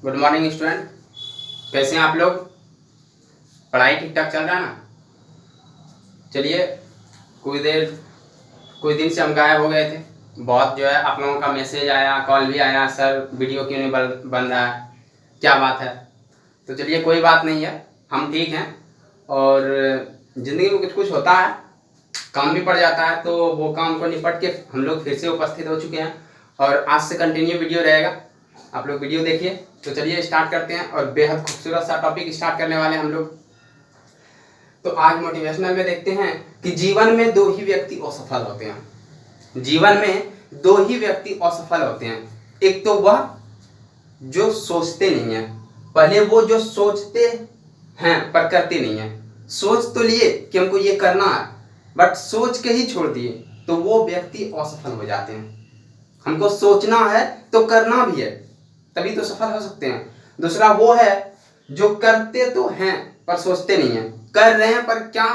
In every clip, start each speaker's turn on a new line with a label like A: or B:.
A: Good morning student, कैसे हैं आप लोग? पढ़ाई ठीक ठाक चल रहा है ना? चलिए, कुछ दिन से हम गायब हो गए थे। बहुत जो है आप लोगों का मैसेज आया, कॉल भी आया, सर वीडियो क्यों नहीं बन रहा है, क्या बात है? तो चलिए कोई बात नहीं है, हम ठीक हैं। और ज़िंदगी में कुछ कुछ होता है, काम भी पड़ जाता है, तो वो काम को निपट के हम लोग फिर से उपस्थित हो चुके हैं। और आज से कंटिन्यू वीडियो रहेगा, आप लोग वीडियो देखिए। तो चलिए स्टार्ट करते हैं और बेहद खूबसूरत सा टॉपिक स्टार्ट करने वाले हैं हम लोग। तो आज मोटिवेशनल में देखते हैं कि जीवन में दो ही व्यक्ति असफल होते हैं। जीवन में दो ही व्यक्ति असफल होते हैं। एक तो वह जो सोचते नहीं है, पहले वो जो सोचते हैं पर करते नहीं है। सोच तो लिए कि हमको ये करना है, बट सोच के ही छोड़ दिए, तो वो व्यक्ति असफल हो जाते हैं। हमको सोचना है तो करना भी है, तभी तो सफल हो सकते हैं। दूसरा वो है जो करते तो हैं पर सोचते नहीं है, कर रहे हैं पर क्या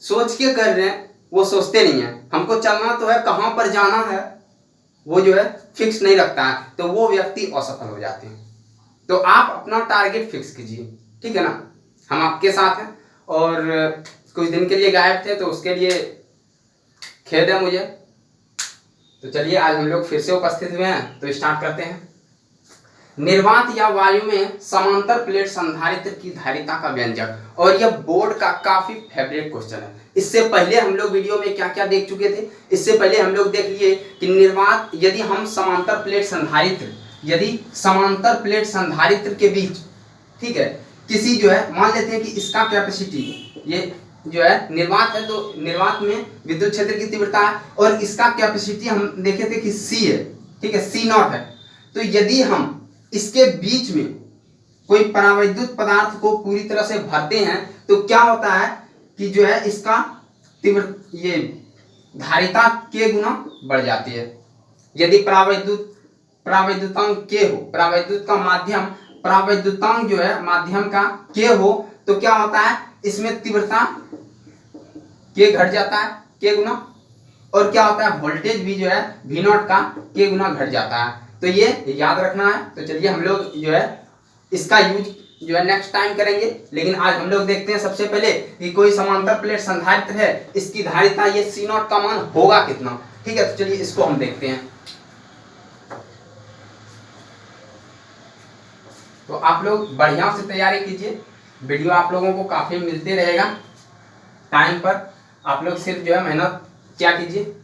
A: सोच के कर रहे हैं वो सोचते नहीं है। हमको चलना तो है, कहाँ पर जाना है वो जो है फिक्स नहीं रखता है, तो वो व्यक्ति असफल हो जाते हैं। तो आप अपना टारगेट फिक्स कीजिए, ठीक है ना? हम आपके साथ हैं। और कुछ दिन के लिए गायब थे तो उसके लिए खेद है मुझे। तो चलिए आज हम लोग फिर से उपस्थित हुए हैं, तो स्टार्ट करते हैं। निर्वात या वायु में समांतर प्लेट संधारित्र की धारिता का व्यंजक। और यह बोर्ड का काफी फेवरेट क्वेश्चन है। इससे पहले हम लोग वीडियो में क्या क्या देख चुके थे? इससे पहले हम लोग देख लिए कि निर्वात, यदि हम समांतर प्लेट संधारित्र, यदि समांतर प्लेट संधारित्र के बीच, ठीक है, किसी जो है, मान लेते हैं कि इसका कैपेसिटी, ये जो है निर्वात है, तो निर्वात में विद्युत क्षेत्र की तीव्रता है और इसका कैपेसिटी हम देखे थे कि C है, ठीक है, C0 है। तो यदि हम इसके बीच में कोई परावैद्युत पदार्थ को पूरी तरह से भरते हैं तो क्या होता है कि जो है इसका तीव्र, ये धारिता K गुना बढ़ जाती है। यदि परावैद्युतांक K हो, परावैद्युत का माध्यम, परावैद्युतांक जो है माध्यम का K हो, तो क्या होता है इसमें तीव्रता K घट जाता है K गुना, और क्या होता है वोल्टेज भी जो है V0 का K गुना घट जाता है। तो ये याद रखना है। तो चलिए हम लोग जो है इसका यूज जो है नेक्स्ट टाइम करेंगे, लेकिन आज हम लोग देखते हैं सबसे पहले कि कोई समांतर प्लेट संधारित्र है, इसकी धारिता ये C0 का मान होगा कितना, ठीक है? तो चलिए इसको हम देखते हैं। तो आप लोग बढ़िया से तैयारी कीजिए, वीडियो आप लोगों को काफी मिलते रहेगा टाइम पर। आप लोग सिर्फ जो है मेहनत क्या कीजिए।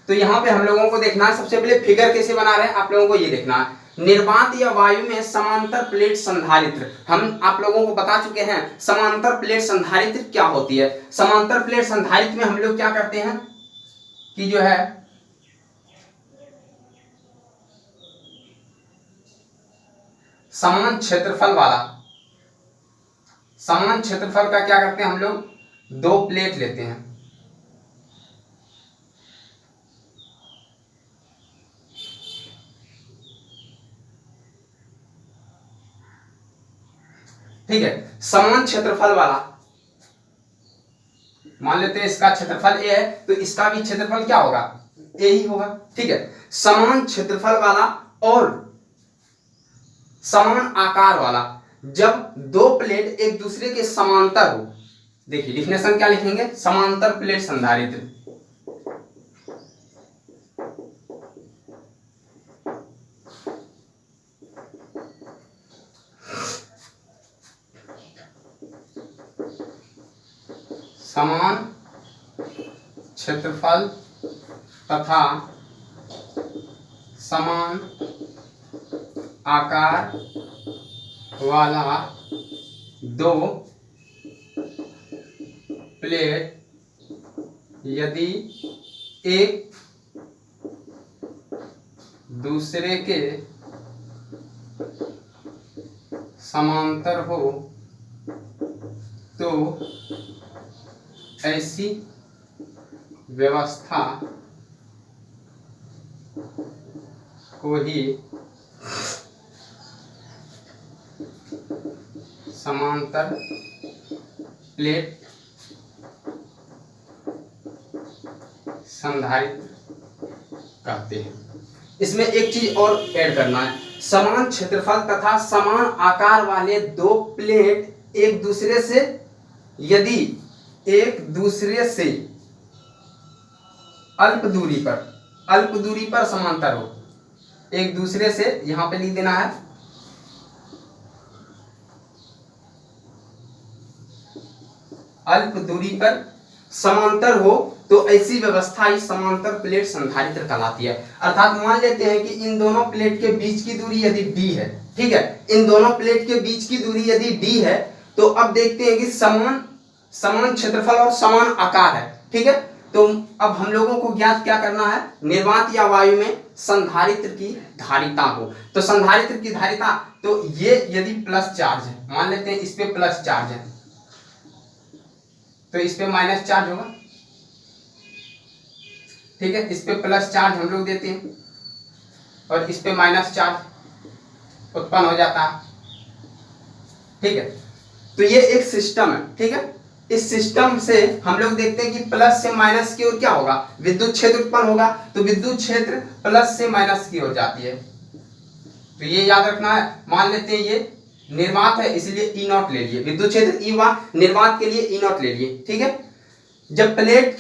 A: तो यहाँ पे हम लोगों को देखना है, सबसे पहले फिगर कैसे बना रहे हैं आप लोगों को ये देखना है। निर्वात या वायु में समांतर प्लेट संधारित्र, हम आप लोगों को बता चुके हैं समांतर प्लेट संधारित्र क्या होती है। समांतर प्लेट संधारित्र में हम लोग क्या करते हैं कि जो है समान क्षेत्रफल वाला, समान क्षेत्रफल का क्या करते हैं हम लोग, दो प्लेट लेते हैं, ठीक है? समान क्षेत्रफल वाला, मान लेते हैं इसका क्षेत्रफल A है तो इसका भी क्षेत्रफल क्या होगा, A ही होगा, ठीक है? समान क्षेत्रफल वाला और समान आकार वाला, जब दो प्लेट एक दूसरे के समांतर हो, देखिए डिफिनेशन क्या लिखेंगे, समांतर प्लेट संधारित्र। समान क्षेत्रफल तथा समान आकार वाला दो प्लेट यदि एक दूसरे के समांतर हो तो ऐसी व्यवस्था को ही समांतर प्लेट संधारित्र कहते हैं। इसमें एक चीज और ऐड करना है, समान क्षेत्रफल तथा समान आकार वाले दो प्लेट एक दूसरे से यदि एक दूसरे से अल्प दूरी पर समांतर हो, एक दूसरे से यहां पे लिख देना है अल्प दूरी पर समांतर हो, तो ऐसी व्यवस्था ही समांतर प्लेट संधारित्र कहलाती है। अर्थात मान लेते हैं कि इन दोनों प्लेट के बीच की दूरी यदि d है, ठीक है, इन दोनों प्लेट के बीच की दूरी यदि d है, तो अब देखते हैं कि समान क्षेत्रफल और समान आकार है, ठीक है। तो अब हम लोगों को ज्ञात क्या करना है, निर्वात या वायु में संधारित्र की धारिता को। तो संधारित्र की धारिता, तो ये यदि प्लस चार्ज है, मान लेते हैं इस पे प्लस चार्ज है, तो इस पे माइनस चार्ज होगा, ठीक है। इस पे प्लस चार्ज हम लोग देते हैं और इस पे माइनस चार्ज उत्पन्न हो जाता है, ठीक है। तो ये एक सिस्टम है, ठीक है। इस सिस्टम से हम लोग देखते हैं कि प्लस से माइनस की ओर क्या होगा, विद्युत क्षेत्र उत्पन्न होगा। तो विद्युत क्षेत्र प्लस से माइनस की ओर जाती है, तो ये याद रखना है। मान लेते हैं ये निर्वात है, इसलिए ई नॉट ले लिए, विद्युत क्षेत्र ई वा, निर्वात के लिए ई नॉट ले लिए, ठीक है। जब प्लेट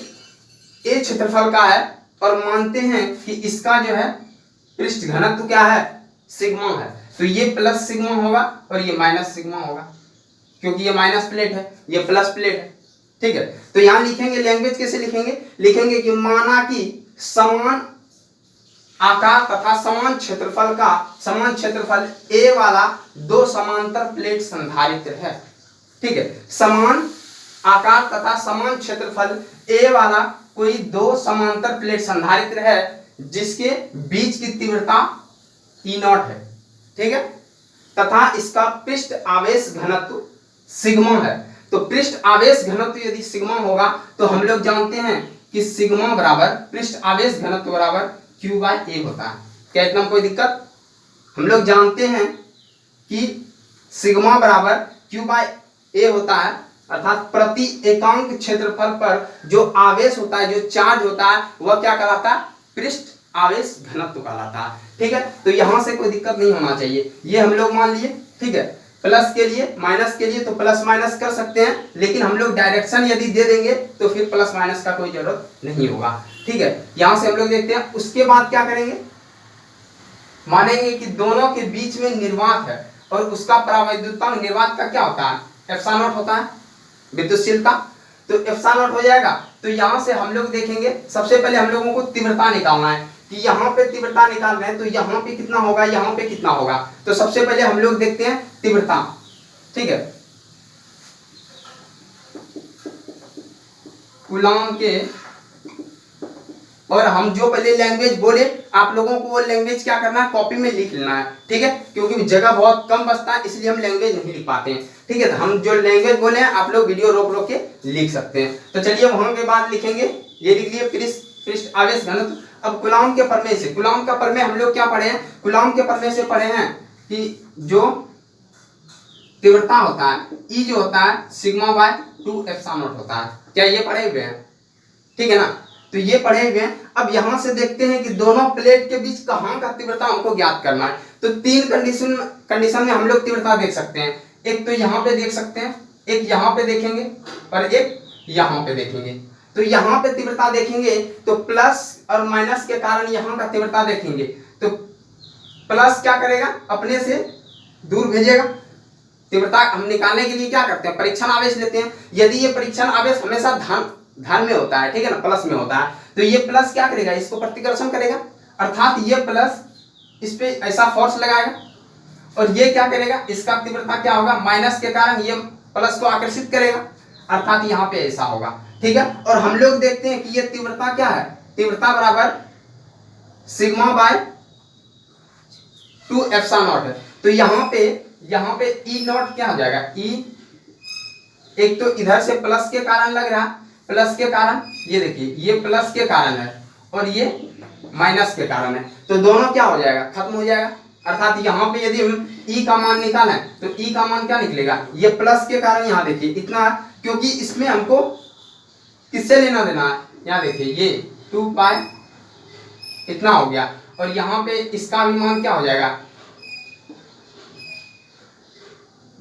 A: ए क्षेत्रफल का है और मानते हैं कि इसका जो है पृष्ठ घनत्व क्या है, सिग्मा है, तो ये प्लस सिग्मा होगा और ये माइनस सिग्मा होगा, क्योंकि ये माइनस प्लेट है, ये प्लस प्लेट है, ठीक है। तो यहां लिखेंगे, लैंग्वेज कैसे लिखेंगे, लिखेंगे कि माना कि समान आकार तथा समान क्षेत्रफल ए वाला दो समांतर प्लेट संधारित्र है, ठीक है। समान आकार तथा समान क्षेत्रफल ए वाला कोई दो समांतर प्लेट संधारित्र है जिसके बीच की तीव्रता ई नॉट है, ठीक है, तथा इसका पृष्ठ आवेश घनत्व सिग्मा है। तो पृष्ठ आवेश घनत्व यदि सिग्मा होगा तो हम लोग जानते हैं कि सिग्मा बराबर पृष्ठ आवेश घनत्व बराबर Q बाय ए होता है। क्या इतना कोई दिक्कत, हम लोग जानते हैं कि सिग्मा बराबर Q बाय ए होता है, अर्थात प्रति एकांक क्षेत्रफल पर जो आवेश होता है, जो चार्ज होता है, वह क्या कहलाता है, पृष्ठ आवेश घनत्व कहलाता है, ठीक है। तो यहां से कोई दिक्कत नहीं होना चाहिए, ये हम लोग मान लिए, ठीक है। प्लस के लिए माइनस के लिए तो प्लस माइनस कर सकते हैं, लेकिन हम लोग डायरेक्शन यदि दे देंगे तो फिर प्लस माइनस का कोई जरूरत नहीं होगा, ठीक है। यहां से हम लोग देखते हैं, उसके बाद क्या करेंगे, मानेंगे कि दोनों के बीच में निर्वात है और उसका परावैद्युतांक निर्वात का क्या होता है, एप्सिलॉन नॉट होता है, विद्युतशीलता, तो एप्सिलॉन नॉट हो जाएगा। तो यहां से हम लोग देखेंगे, सबसे पहले हम लोगों को तीव्रता निकालना है कि यहाँ पे तीव्रता निकाल रहे हैं तो यहाँ पे कितना होगा, यहाँ पे कितना होगा। तो सबसे पहले हम लोग देखते हैं तीव्रता, ठीक है, कूलॉम के, और हम जो पहले लैंग्वेज बोले आप लोगों को वो लैंग्वेज क्या करना है, कॉपी में लिख लेना है, ठीक है, क्योंकि जगह बहुत कम बचता है इसलिए हम लैंग्वेज नहीं लिख पाते हैं, ठीक है। तो हम जो लैंग्वेज बोले हैं आप लोग वीडियो रोक रोक के लिख सकते हैं। तो चलिए वहां के बाद लिखेंगे, ये लिख लिए पृष्ठ आवेश घनत्व। अब कूलॉम के प्रमेय से, कूलॉम का प्रमेय हम लोग क्या पढ़े हैं, कूलॉम के प्रमेय से पढ़े हैं कि जो तीव्रता होता है ई जो होता है सिग्मा बाय 2 एप्सिलॉन नॉट होता है। क्या ये पढ़े हुए हैं, ठीक है ना, तो ये पढ़े हुए हैं। अब यहां से देखते हैं कि दोनों प्लेट के बीच कहां का तीव्रता हमको ज्ञात करना है। तो तीन कंडीशन में हम लोग तीव्रता देख सकते हैं, एक तो यहाँ पे देख सकते हैं, एक यहाँ पे देखेंगे और एक यहाँ पे देखेंगे। तो यहाँ पे तीव्रता देखेंगे तो प्लस और माइनस के कारण यहाँ का तीव्रता देखेंगे, तो प्लस क्या करेगा, अपने से दूर भेजेगा। तीव्रता हम निकालने के लिए क्या करते हैं, परीक्षण आवेश लेते हैं। यदि ये परीक्षण आवेश हमेशा धन में होता है, ठीक है ना, प्लस में होता है, तो ये प्लस क्या करेगा, इसको प्रतिकर्षण करेगा, अर्थात ये प्लस इस पे ऐसा फोर्स लगाएगा, और ये क्या करेगा, इसका तीव्रता क्या होगा, माइनस के कारण ये प्लस को आकर्षित करेगा, अर्थात यहाँ पे ऐसा होगा, ठीक है। और हम लोग देखते हैं कि ये तीव्रता क्या है, तीव्रता बराबर सिग्मा बाय 2 एप्सिलॉन नॉट है। तो यहाँ पे ई नॉट क्या हो जाएगा, ई एक तो इधर से प्लस के कारण लग रहा, प्लस के कारण, ये देखिए ये प्लस के कारण है और ये माइनस के कारण है, तो दोनों क्या हो जाएगा, खत्म हो जाएगा। अर्थात यहाँ पे यदि हम ई का मान निकालें तो ई का मान क्या निकलेगा, ये प्लस के कारण यहाँ देखिए इतना, क्योंकि इसमें हमको किससे लेना देना है, यहाँ देखिए ये 2 पाई इतना हो गया, और यहाँ पे इसका भी मान क्या हो जाएगा,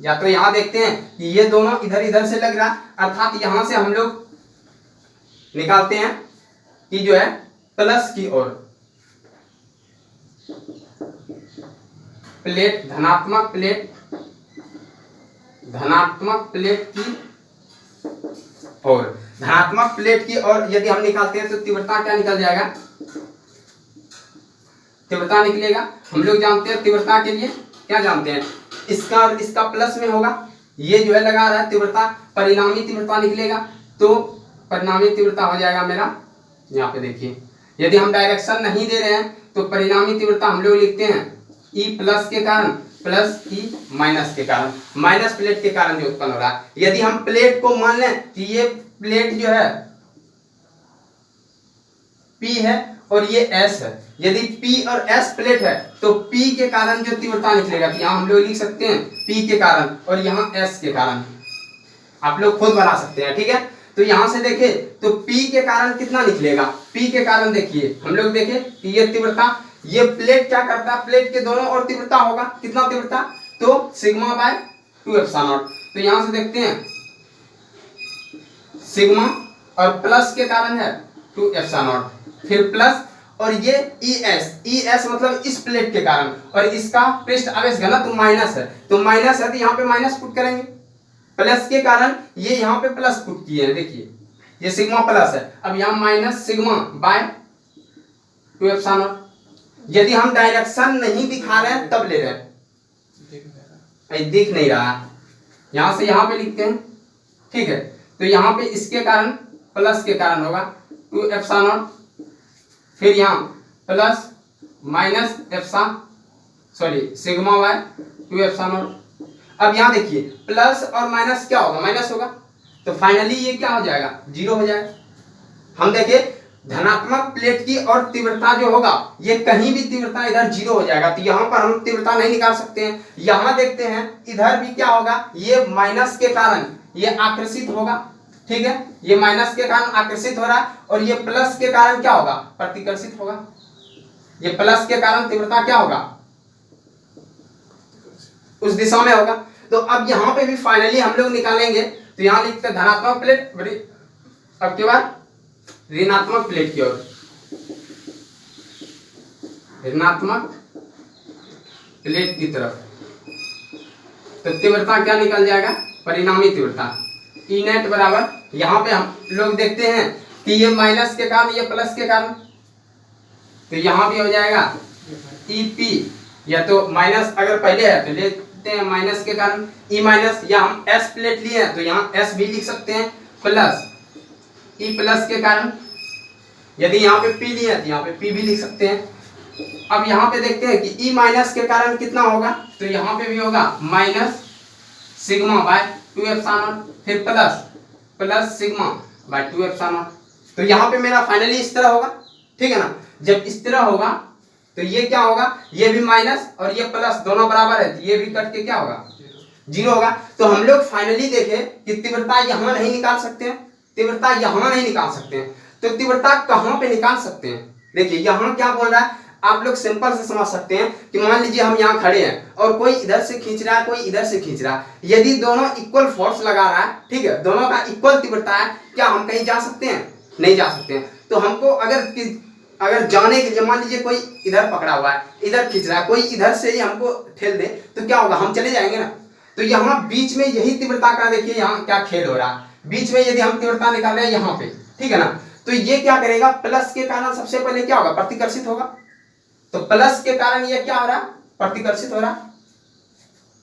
A: या तो यहाँ देखते हैं कि ये दोनों इधर इधर से लग रहा है, अर्थात यहां से हम लोग निकालते हैं कि जो है प्लस की ओर प्लेट, धनात्मक प्लेट की और धनात्मक प्लेट की ओर यदि हम निकालते हैं तो तीव्रता क्या निकल जाएगा, तीव्रता निकलेगा। हम लोग जानते हैं तीव्रता के लिए क्या जानते हैं, इसका और इसका प्लस में होगा, ये जो है लगा रहा है तीव्रता, परिणामी तीव्रता निकलेगा। तो परिणामी तीव्रता हो जाएगा मेरा, यहाँ पे देखिए यदि हम डायरेक्शन नहीं दे रहे हैं तो परिणामी तीव्रता हम लोग लिखते हैं E प्लस के कारण प्लस E माइनस के कारण, माइनस प्लेट के कारण जो उत्पन्न हो रहा है। यदि हम प्लेट को मान लें कि ये प्लेट जो है P है और ये S है, यदि P और S प्लेट है तो P के कारण जो तीव्रता निकलेगा, तो यहाँ हम लोग लिख सकते हैं P के कारण और यहाँ S के कारण, आप लोग खुद बना सकते हैं, ठीक है। तो यहां से देखें तो P के कारण कितना निकलेगा, P के कारण देखिए हम लोग देखें कि ये तीव्रता, ये प्लेट क्या करता है, प्लेट के दोनों ओर तीव्रता होगा, कितना तीव्रता, तो सिग्मा बाय 2 एप्सिलॉन नॉट। तो यहां से देखते हैं सिग्मा और प्लस के कारण है 2 एप्सिलॉन नॉट, फिर प्लस और ये ES मतलब इस प्लेट के कारण, और इसका पृष्ठ आवेश घनत्व माइनस है, तो माइनस है तो यहाँ पे माइनस पुट करेंगे, प्लस के कारण ये यहाँ पे प्लस पुट किए हैं, देखिए ये सिग्मा प्लस है, अब यहाँ minus sigma by 2 epsilon not. यदि हम डायरेक्शन नहीं दिखा रहे हैं तब ले रहे हैं, दिख नहीं रहा है, यहां से यहां पे लिखते हैं, ठीक है। तो यहाँ पे इसके कारण प्लस के कारण होगा 2 एप्सिलॉन नॉट, फिर यहाँ plus minus sigma by 2 epsilon not. अब यहाँ देखिए प्लस और माइनस क्या होगा, माइनस होगा, तो फाइनली ये क्या हो जाएगा, 0 हो जाएगा। हम देखिए धनात्मक प्लेट की और तीव्रता जो होगा, ये कहीं भी तीव्रता इधर 0 हो जाएगा, तो यहाँ पर हम तीव्रता नहीं निकाल सकते हैं। यहाँ देखते हैं इधर भी क्या होगा, ये माइनस के कारण ये आकर्षित होगा, ठीक है, ये माइनस के कारण आकर्षित हो रहा है, और ये प्लस के कारण क्या होगा, प्रतिकर्षित होगा। ये प्लस के कारण तीव्रता क्या होगा, उस दिशा में होगा। तो अब यहाँ पे भी फाइनली हम लोग निकालेंगे, तो यहाँ लिखते हैं धनात्मक प्लेट, अब के बाद ऋणात्मक प्लेट की ओर, ऋणात्मक प्लेट की तरफ, तो तीव्रता क्या निकल जाएगा, परिणामी तीव्रता E नेट बराबर, यहाँ पे हम लोग देखते हैं कि ये माइनस के कारण ये प्लस के कारण, तो यहाँ भी हो जाएगा EP, या तो माइनस अगर पहले है तो लेते हैं माइनस के कारण E माइनस, या हम S प्लेट लिए हैं तो यहाँ S भी लिख सकते हैं, प्लस E प्लस के कारण, यदि यहाँ पे P लिए हैं तो यहाँ पे P भी लिख सकते हैं। अब यहाँ पे देखते हैं कि E माइनस के कारण कितना होगा, तो यहाँ पे भी होगा minus sigma by 2 epsilon naught, फिर plus sigma by 2 epsilon naught. तो यहाँ पे मेरा फाइनली इस तरह होगा, ठीक है ना। जब इस तरह होगा तो ये क्या होगा, ये भी माइनस और ये प्लस दोनों बराबर है, तो ये भी कट के क्या होगा, 0 होगा। तो हम लोग फाइनली देखें कि तीव्रता यहाँ नहीं निकाल सकते हैं, तीव्रता यहाँ नहीं निकाल सकते हैं, तो तीव्रता कहाँ पे निकाल सकते हैं। देखिए यहाँ क्या बोल रहा है, आप लोग सिंपल से समझ सकते हैं कि मान लीजिए हम यहाँ खड़े हैं और कोई इधर से खींच रहा है, कोई इधर से खींच रहा है, यदि दोनों इक्वल फोर्स लगा रहा है, ठीक है, दोनों का इक्वल तीव्रता है, क्या हम कहीं जा सकते हैं, नहीं जा सकते हैं। तो हमको अगर जाने के लिए, मान लीजिए कोई इधर पकड़ा हुआ है, इधर खींच रहा है, कोई इधर से ही हमको ठेल दे, तो क्या होगा, हम चले जाएंगे ना। तो यहाँ बीच में यही तीव्रता का देखिए यहाँ क्या खेल हो रहा है, बीच में यदि हम तीव्रता निकाल रहे हैं यहाँ पे, ठीक है ना, तो ये क्या करेगा, प्लस के कारण सबसे पहले क्या होगा, प्रतिकर्षित होगा। तो प्लस के कारण ये क्या हो रहा है, प्रतिकर्षित हो रहा है,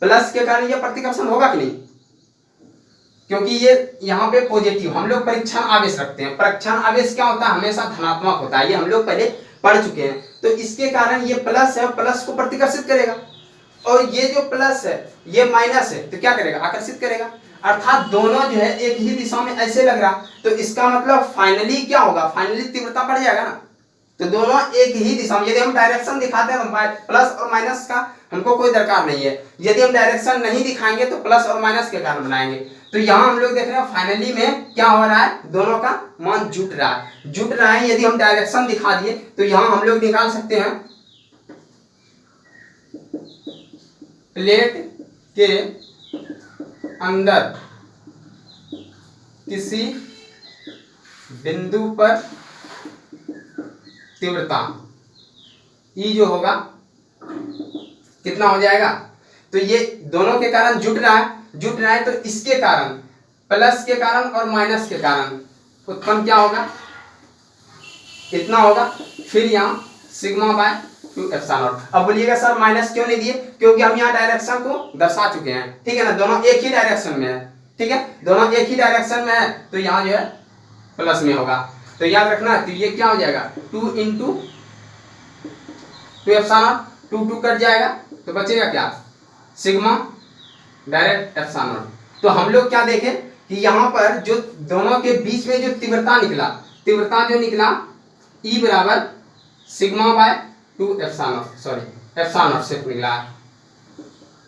A: प्लस के कारण ये प्रतिकर्षण होगा कि नहीं, क्योंकि ये यहाँ पे पॉजिटिव, हम लोग परीक्षण आवेश रखते हैं, परीक्षण आवेश क्या होता है, हमेशा धनात्मक होता है, ये हम लोग पहले पढ़ चुके हैं। तो इसके कारण ये प्लस है, प्लस को प्रतिकर्षित करेगा, और ये जो प्लस है ये माइनस है, तो क्या करेगा, आकर्षित करेगा, अर्थात दोनों जो है एक ही दिशा में ऐसे लग रहा। तो इसका मतलब फाइनली क्या होगा, फाइनली तीव्रता बढ़ जाएगा ना। तो दोनों एक ही दिशा में, यदि हम डायरेक्शन दिखाते हैं तो प्लस और माइनस का हमको कोई दरकार नहीं है, यदि हम डायरेक्शन नहीं दिखाएंगे तो प्लस और माइनस के कारण बनाएंगे। तो यहाँ हम लोग देख रहे हैं फाइनली में क्या हो रहा है, दोनों का मान जुट रहा है। यदि हम डायरेक्शन दिखा दिए तो यहाँ हम लोग निकाल सकते हैं प्लेट के अंदर किसी बिंदु पर तीव्रता ई जो होगा कितना हो जाएगा। तो ये दोनों के कारण जुट रहा है तो इसके कारण, प्लस के कारण और माइनस के कारण उत्पन्न क्या होगा, इतना होगा। फिर यहाँ सिग्मा बाय 2 एप्सिलॉन नॉट। अब बोलिएगा सर माइनस क्यों नहीं दिए, क्योंकि हम यहाँ डायरेक्शन को दर्शा चुके हैं, ठीक है ना, दोनों एक ही डायरेक्शन में है, ठीक है, दोनों एक ही डायरेक्शन में है, तो यहाँ जो है प्लस में होगा। तो याद रखना, तो ये क्या हो जाएगा 2 इंटू 2 एप्सिलॉन नॉट, 2 कट जाएगा तो बचेगा क्या, सिग्मा डायरेक्ट एप्सिलॉन नॉट। तो हम लोग क्या देखें कि यहाँ पर जो दोनों के बीच में जो तीव्रता निकला E बराबर sigma by 2 epsilon not, epsilon not सिर्फ निकला है,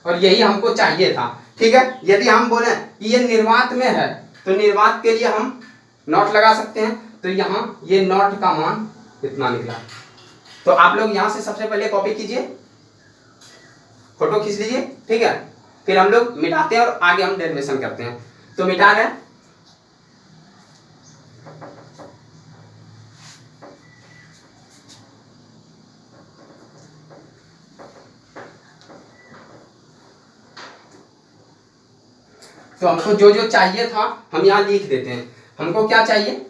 A: और यही हमको चाहिए था, ठीक है। यदि हम बोले कि ये निर्वात में है तो निर्वात के लिए हम नॉट लगा सकते हैं, तो यहाँ ये नॉट का मान इतना निकला। तो आप लोग यहाँ से सबसे पहले कॉपी कीजिए, फोटो खींच लीजिए, ठीक है, फिर हम लोग मिटाते हैं और आगे हम डेरिवेशन करते हैं। तो मिटा रहे हैं, तो हमको जो जो चाहिए था हम यहाँ लिख देते हैं। हमको क्या चाहिए,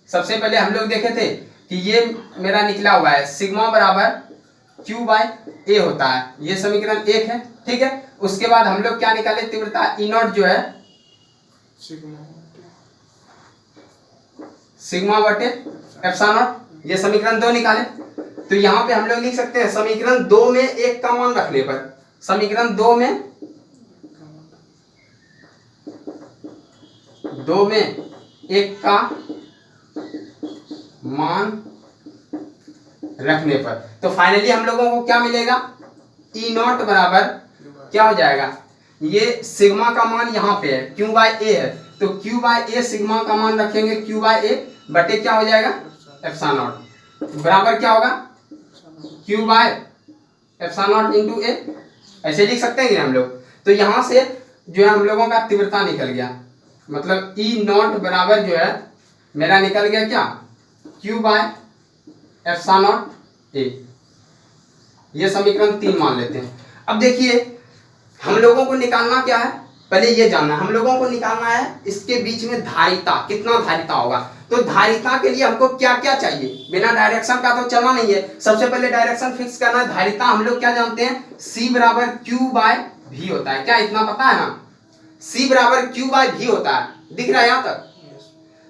A: सबसे पहले हम लोग देखे थे कि ये मेरा निकला हुआ है सिग्मा बराबर Q बाय A होता है, ये समीकरण 1 है, ठीक है। उसके बाद हम लोग क्या निकाले, तीव्रता E नॉट जो है सिग्मा बटे एप्सिलॉन नॉट, ये समीकरण 2 निकाले। तो यहाँ पे हम लोग लिख सकते हैं समीकरण 2 में 1 का मान रखने पर, समीकरण 2 में 1 का मान रखने पर, तो फाइनली हम लोगों को क्या मिलेगा, E नॉट बराबर क्या हो जाएगा, ये सिग्मा का मान यहाँ पे है Q बाय A है, तो Q बाय A सिग्मा का मान रखेंगे Q बाय A बटे क्या हो जाएगा एप्सिलॉन नॉट, बराबर क्या होगा Q by epsilon not into A, ऐसे लिख सकते हैं कि हम लोग। तो यहाँ से जो है हम लोगों का तीव्रता निकल गया, मतलब E नॉट बराबर जो है मेरा निकल गया क्या, Q by epsilon not A, ये समीकरण 3 मान लेते हैं। अब देखिए हम लोगों को निकालना क्या है, पहले ये जानना, हम लोगों को निकालना है इसके बीच में धारिता, कितना धारिता होगा। तो धारिता के लिए हमको क्या क्या चाहिए, बिना डायरेक्शन का तो चलना नहीं है, सबसे पहले डायरेक्शन फिक्स करना है। धारिता हम लोग क्या जानते हैं, C बराबर Q बाय V होता है, क्या इतना पता है ना, C बराबर Q बाय V होता है, दिख रहा है यहाँ तक।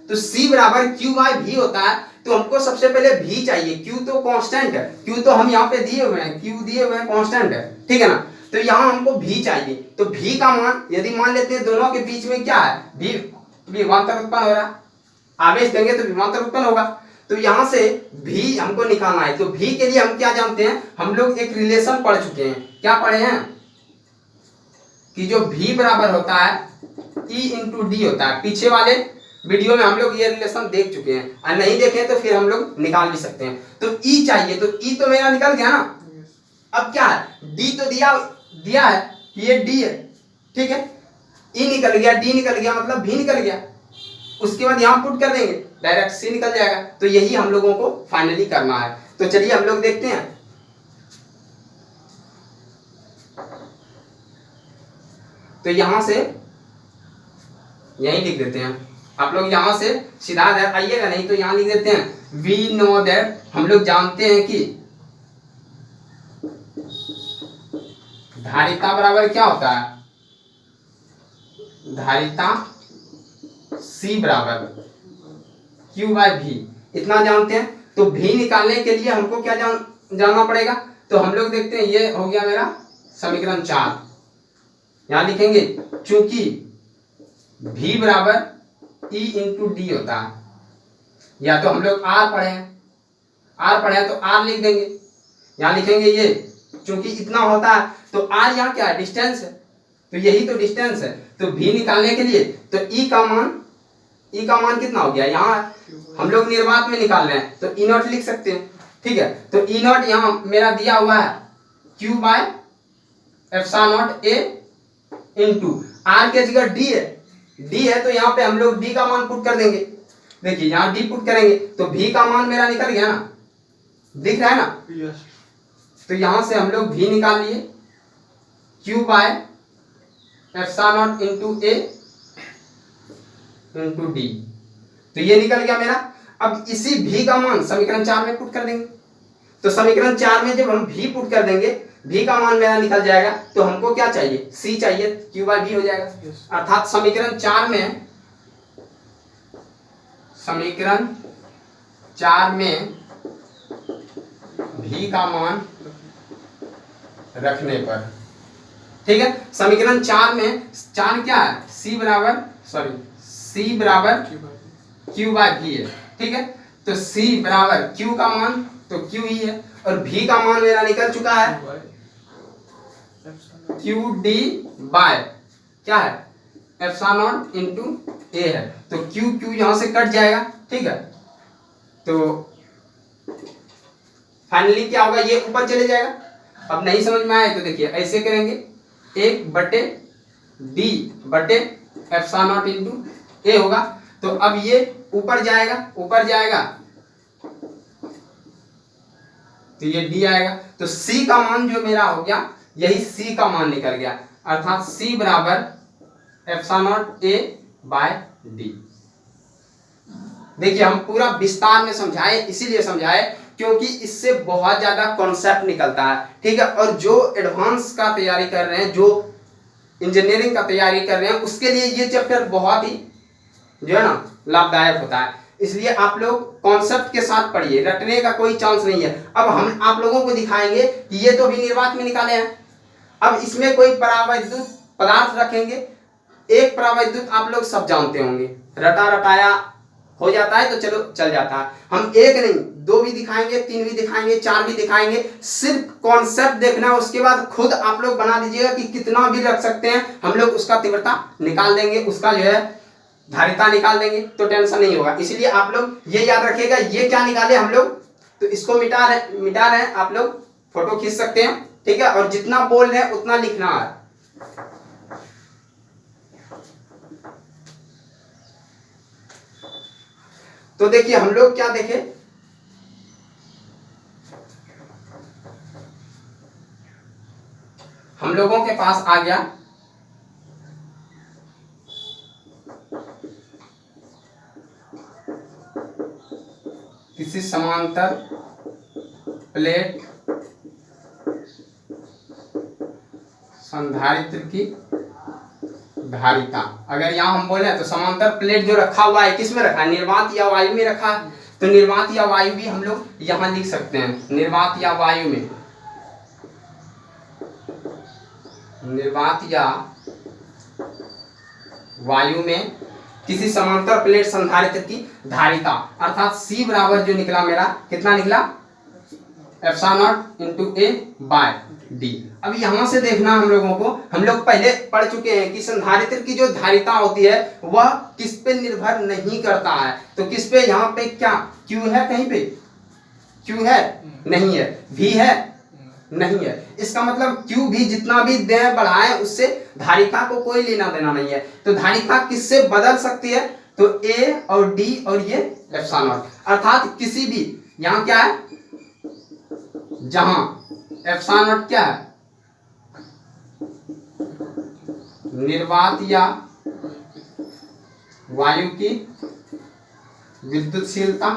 A: तो C बराबर Q बाय V होता है, तो हमको सबसे पहले V चाहिए, Q तो कांस्टेंट है, Q तो हम यहाँ पे दिए हुए हैं, Q दिए हुए हैं कांस्टेंट है, ठीक है ना। तो यहाँ हमको V चाहिए, तो V का मान यदि मान लेते हैं दोनों के बीच में क्या है, विभवांतर उत्पन्न हो रहा है, आवेश देंगे तो विभवांतर उत्पन्न होगा। तो यहाँ से V हमको निकालना है, तो V के लिए हम क्या जानते हैं, हम लोग एक रिलेशन पढ़ चुके हैं, क्या पढ़े हैं कि जो V बराबर होता है E इंटू D होता है। पीछे वाले वीडियो में हम लोग ये रिलेशन देख चुके हैं, और नहीं देखे तो फिर हम लोग निकाल भी सकते हैं। तो E चाहिए, तो E तो मेरा निकल गया ना। अब क्या है, D तो दिया है कि ये D है, ठीक है, E निकल गया, D निकल गया, मतलब V निकल गया। उसके बाद यहाँ पुट कर देंगे, डायरेक्ट C निकल जाएगा। तो यही हम लोगों को फाइनली करना है। तो चलिए हम लोग देखते हैं। तो यहां से यही लिख देते हैं, आप लोग यहां से सीधा आइएगा, नहीं तो यहां लिख देते हैं वी नो दैट, हम लोग जानते हैं कि धारिता बराबर क्या होता है, धारिता C बराबर Q बाय V, इतना जानते हैं। तो V निकालने के लिए हमको क्या जानना पड़ेगा, तो हम लोग देखते हैं, ये हो गया मेरा समीकरण 4, यहां लिखेंगे चूंकि V बराबर E इंटू D होता है, या तो हम लोग R पढ़े हैं तो R लिख देंगे, यहां लिखेंगे ये चूंकि इतना होता है, तो R यहाँ क्या है, डिस्टेंस है, तो यही तो डिस्टेंस है। तो V निकालने के लिए तो E का मान कितना हो गया, यहाँ हम लोग निर्वात में निकाल रहे हैं तो E नॉट लिख सकते हैं, ठीक है। तो E नॉट यहाँ मेरा दिया हुआ है Q by epsilon not A into R की जगह डी है, डी है तो यहाँ पे हम लोग डी का मान पुट कर देंगे। देखिए यहाँ डी पुट करेंगे तो भी का मान मेरा निकल गया ना, दिख रहा है ना।
B: यस।
A: तो यहां से हम लोग भी निकाल लिए, Q by epsilon into A into D, तो ये निकल गया मेरा। अब इसी भी का मान समीकरण 4 में पुट कर देंगे। तो समीकरण 4 में जब हम भी पुट कर देंगे, भी का मान मेरा निकल जाएगा। तो हमको क्या चाहिए, सी चाहिए, क्यू बाय बी हो जाएगा। अर्थात समीकरण 4 में, समीकरण 4 में भी का मान रखने पर, ठीक है। समीकरण 4 में 4 क्या है, सी बराबर क्यू बाय भी है, ठीक है। तो सी बराबर क्यू का मान तो क्यू ही है, और भी का मान मेरा निकल चुका है क्यू डी बाय क्या है एप्सिलॉन इंटू ए है। तो क्यू क्यू यहां से कट जाएगा, ठीक है। तो फाइनली क्या होगा, ये ऊपर चले जाएगा। अब नहीं समझ में आए तो देखिए ऐसे करेंगे, 1/d/एप्सिलॉन इंटू ए होगा। तो अब ये ऊपर जाएगा, तो ये डी आएगा। तो सी का मान जो मेरा हो गया, यही सी का मान निकल गया, अर्थात सी बराबर एप्सिलॉन ए बाय डी। देखिए हम पूरा विस्तार में समझाए, इसीलिए समझाए क्योंकि इससे बहुत ज्यादा कॉन्सेप्ट निकलता है, ठीक है। और जो एडवांस का तैयारी कर रहे हैं, जो इंजीनियरिंग का तैयारी कर रहे हैं, उसके लिए ये चैप्टर बहुत ही जो है ना लाभदायक होता है। इसलिए आप लोग कॉन्सेप्ट के साथ पढ़िए, रटने का कोई चांस नहीं है। अब हम आप लोगों को दिखाएंगे कि ये तो अभी निर्वात में निकाले हैं, अब इसमें कोई परावैद्युत पदार्थ रखेंगे। एक परावैद्युत आप लोग सब जानते होंगे, रटा रटाया हो जाता है तो चलो चल जाता है। हम एक नहीं 2 भी दिखाएंगे, 3 भी दिखाएंगे, 4 भी दिखाएंगे। सिर्फ कॉन्सेप्ट देखना है, उसके बाद खुद आप लोग बना लीजिएगा कि कितना भी रख सकते हैं। हम लोग उसका तीव्रता निकाल देंगे, उसका जो है धारिता निकाल देंगे, तो टेंशन नहीं होगा। इसलिए आप लोग ये याद रखिएगा, ये क्या निकाले हम लोग, तो इसको मिटा रहे हैं। आप लोग फोटो खींच सकते हैं, ठीक है। और जितना बोल रहे हैं उतना लिखना है। तो देखिए हम लोग क्या देखे, हम लोगों के पास आ गया किसी समांतर प्लेट संधारित्र की धारिता। अगर यहाँ हम बोले तो समांतर प्लेट जो रखा हुआ है, किस में रखा है, निर्वात या वायु में रखा है। तो निर्वात या वायु भी हम लोग यहाँ लिख सकते हैं, निर्वात या वायु में, निर्वात या वायु में किसी समांतर प्लेट संधारित्र की धारिता, अर्थात C बराबर जो निकला मेरा, कितना निकला, एप्सिलॉन इंटू ए बाय डी। अब यहां से देखना हम लोगों को, हम लोग पहले पढ़ चुके हैं कि संधारित्र की जो धारिता होती है वह किस पे निर्भर नहीं करता है। तो किस पे, यहाँ पे क्या Q है, कहीं पे Q है नहीं है, V है नहीं है। इसका मतलब Q भी जितना भी दें बढ़ाएं, उससे धारिता को कोई लेना देना नहीं है। तो धारिता किससे बदल सकती है, तो A और D और ये एप्सिलॉन, अर्थात किसी भी, यहाँ क्या है, जहां एप्सिलॉन क्या है, निर्वात या वायु की विद्युतशीलता,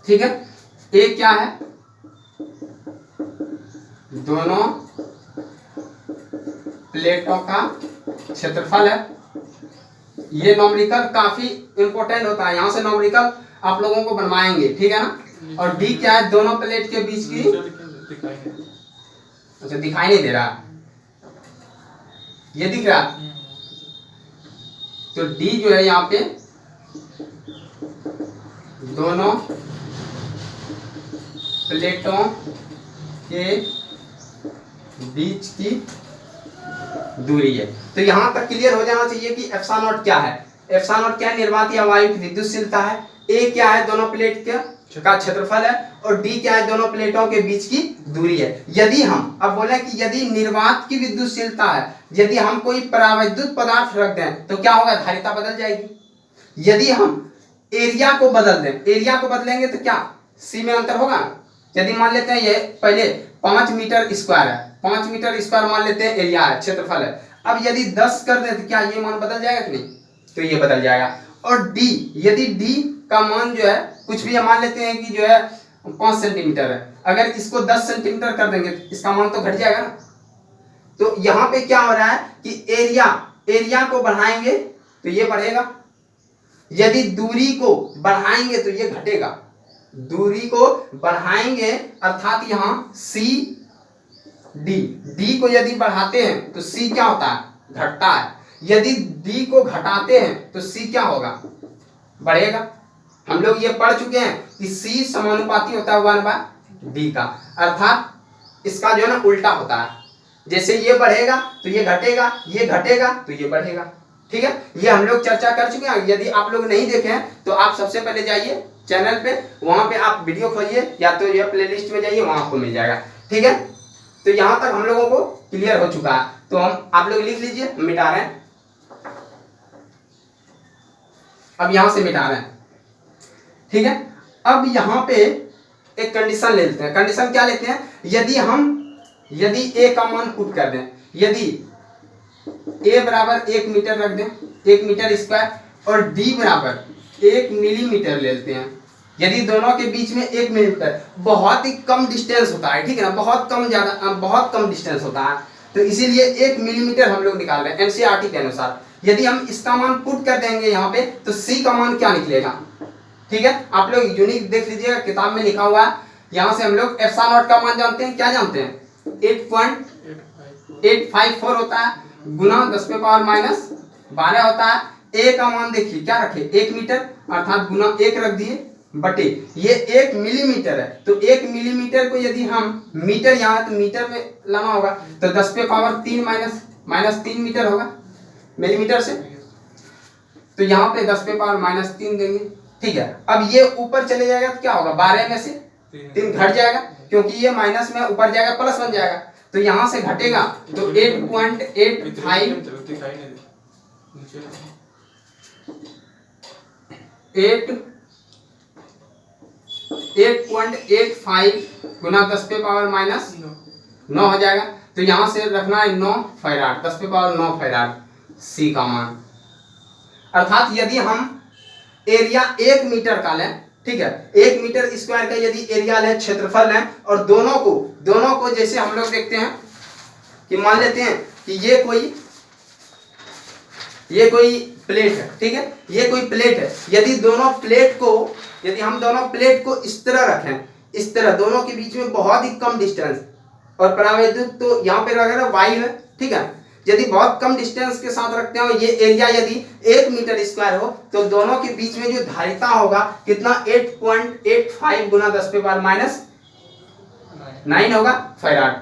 A: ठीक है। ए क्या है, दोनों प्लेटों का क्षेत्रफल है। ये नॉमरिकल काफी इंपॉर्टेंट होता है, यहां से नॉमरिकल आप लोगों को बनवाएंगे, ठीक है ना। और डी क्या है, दोनों प्लेट के बीच की, अच्छा दिखाई नहीं दे रहा, ये दिख रहा। तो डी जो है यहाँ पे दोनों प्लेटों के बीच की दूरी है। तो यहां तक क्लियर हो जाना चाहिए कि एप्सिलॉन क्या है। एप्सिलॉन क्या है, निर्वात या वायु की विद्युतशीलता है। ए क्या है, दोनों प्लेट का का क्षेत्रफल है और d क्या है, दोनों प्लेटों के बीच की दूरी है। यदि हम अब बोले कि यदि निर्वात की विद्युतशीलता है, यदि हम कोई परावैद्युत पदार्थ रख दें तो क्या होगा, धारिता बदल जाएगी। यदि हम एरिया को बदल दें, एरिया को बदलेंगे तो क्या सी में अंतर होगा। यदि मान लेते हैं ये पहले 5 मीटर स्क्वायर है, 5 मीटर स्क्वायर मान लेते हैं एरिया है, क्षेत्रफल है। अब यदि 10 कर दें तो क्या ये मान बदल जाएगा कि नहीं, तो ये बदल जाएगा। और d, यदि d का मान जो है कुछ भी मान लेते हैं कि जो है 5 सेंटीमीटर है, अगर इसको 10 सेंटीमीटर कर देंगे तो इसका मान तो घट जाएगा ना। तो यहाँ पे क्या हो रहा है कि एरिया को बढ़ाएंगे तो ये बढ़ेगा, यदि दूरी को बढ़ाएंगे तो ये घटेगा। दूरी को बढ़ाएंगे अर्थात यहाँ डी को यदि बढ़ाते हैं तो सी क्या होता है, घटता है। यदि डी को घटाते हैं तो सी क्या होगा, बढ़ेगा। हम लोग ये पढ़ चुके हैं कि सी समानुपाती होता है 1/d का, अर्थात इसका जो है ना उल्टा होता है। जैसे ये बढ़ेगा तो ये घटेगा, ये घटेगा तो ये बढ़ेगा। ठीक है, ये हम लोग चर्चा कर चुके हैं। यदि आप लोग नहीं देखे हैं तो आप सबसे पहले जाइए चैनल पे, वहां पे आप वीडियो खोजिए या तो ये प्लेलिस्ट में जाइए, वहां आपको मिल जाएगा। ठीक है, तो यहां तक हम लोगों को क्लियर हो चुका है। तो हम आप लोग लिख लीजिए, मिटा रहे हैं, अब यहां से मिटा रहे हैं। ठीक है, अब यहां पे एक कंडीशन ले लेते हैं। कंडीशन क्या लेते हैं, यदि a का मान पुट कर दें, यदि a बराबर 1 मीटर रख दें, 1 मीटर स्क्वायर, और d बराबर 1 मिलीमीटर ले लेते हैं। यदि दोनों के बीच में 1 मिलीमीटर बहुत ही कम डिस्टेंस होता है, ठीक है ना, बहुत कम डिस्टेंस होता है, तो इसीलिए 1 मिलीमीटर हम लोग निकाल रहे हैं एनसीईआरटी के अनुसार। यदि हम इसका मान पुट कर देंगे यहाँ पे तो c का मान क्या निकलेगा। ठीक है, आप लोग यूनिक देख लीजिएगा, किताब में लिखा हुआ है। यहाँ से हम लोग एप्सिलॉन नॉट का मान जानते हैं, क्या जानते हैं, 8.854 होता है, गुना 10⁻⁻12 होता है। a का मान देखिए क्या रखे, 1 मीटर, अर्थात गुना 1 रख दिए, बटे ये 1 मिलीमीटर है, तो 1 मिलीमीटर को यदि हम मीटर, यहाँ तो मीटर में लाना होगा तो 10⁻³ -3 मीटर होगा मिलीमीटर से, तो यहाँ पे 10⁻³ देंगे। ठीक है, अब ये ऊपर चले जाएगा तो क्या होगा, 12 में से 3 घट जाएगा, क्योंकि ये माइनस में ऊपर जाएगा प्लस बन जाएगा, तो यहाँ से घटेगा तो 8.85 गुना 10⁻⁻9 हो जाएगा। तो यहाँ से रखना है 9 फैराड, 10⁻9 फैराड सी का मान। अर्थात यदि हम एरिया 1 मीटर का लें, ठीक है, 1 मीटर स्क्वायर का यदि एरिया लें, क्षेत्रफल लें, और दोनों को जैसे हम लोग देखते हैं कि मान लेते हैं कि ये कोई प्लेट है, ठीक है, ये कोई प्लेट है। यदि हम दोनों प्लेट को इस तरह रखें, इस तरह, दोनों के बीच में बहुत ही कम डिस्टेंस, और परावैद्युत तो यहाँ पे रख रहा वायु है, ठीक है, यदि बहुत कम डिस्टेंस के साथ रखते हो, ये एरिया यदि 1 मीटर स्क्वायर हो, तो दोनों के बीच में जो धारिता होगा कितना, 8.85 गुना 10⁻⁹ होगा फैराड,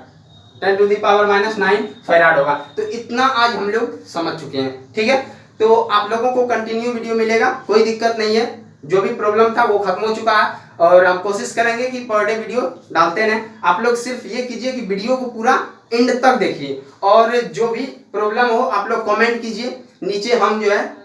A: 10⁻⁹ फैराड होगा। तो इतना आज हम लोग समझ चुके हैं। ठीक है, तो आप लोगों को कंटिन्यू वीडियो मिलेगा, कोई दिक्कत नहीं है, जो भी प्रॉब्लम था वो खत्म हो चुका है, और हम कोशिश करेंगे कि पर डे वीडियो डालते रहें। आप लोग सिर्फ ये कीजिए कि वीडियो को पूरा एंड तक देखिए, और जो भी प्रॉब्लम हो आप लोग कमेंट कीजिए नीचे, हम जो है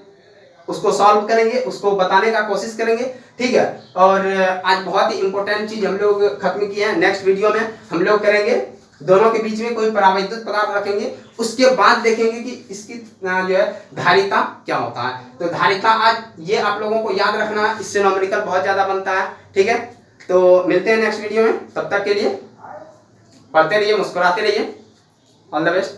A: उसको सॉल्व करेंगे, उसको बताने का कोशिश करेंगे। ठीक है, और आज बहुत ही इंपॉर्टेंट चीज हम लोग खत्म की है। नेक्स्ट वीडियो में हम लोग करेंगे, दोनों के बीच में कोई परावैद्युत पदार्थ रखेंगे, उसके बाद देखेंगे कि इसकी जो है धारिता क्या होता है। तो धारिता आज ये आप लोगों को याद रखना, इससे न्यूमेरिकल बहुत ज्यादा बनता है। ठीक है, तो मिलते हैं नेक्स्ट वीडियो में, तब तक के लिए पढ़ते रहिए, मुस्कुराते रहिए, ऑल द बेस्ट।